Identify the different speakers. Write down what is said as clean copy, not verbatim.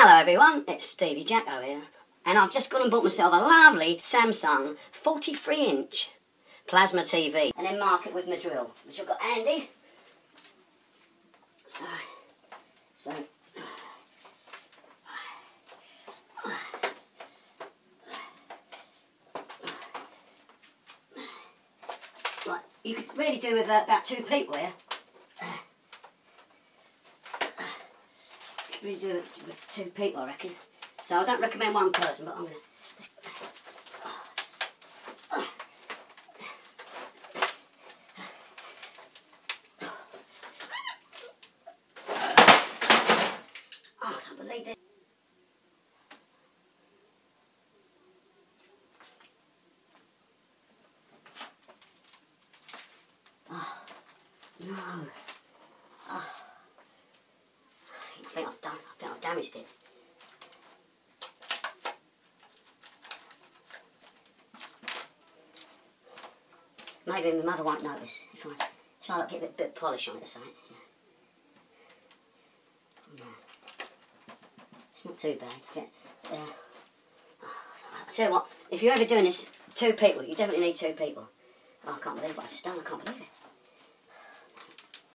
Speaker 1: Hello everyone, it's Stevie Jacko here, and I've just gone and bought myself a lovely Samsung 43-inch plasma TV, and then mark it with my drill, which I've got handy. So, right, you could really do with about 2 people here. Really do it with 2 people, I reckon. So I don't recommend one person, but I'm going to... Oh, I can't believe this. Oh, no. Oh. I think I've damaged it. Maybe my mother won't notice if I like, get a bit of polish on it or something. Yeah. No. It's not too bad. I tell you what, if you're ever doing this, 2 people, you definitely need 2 people. Oh, I can't believe what I just done. I can't believe it.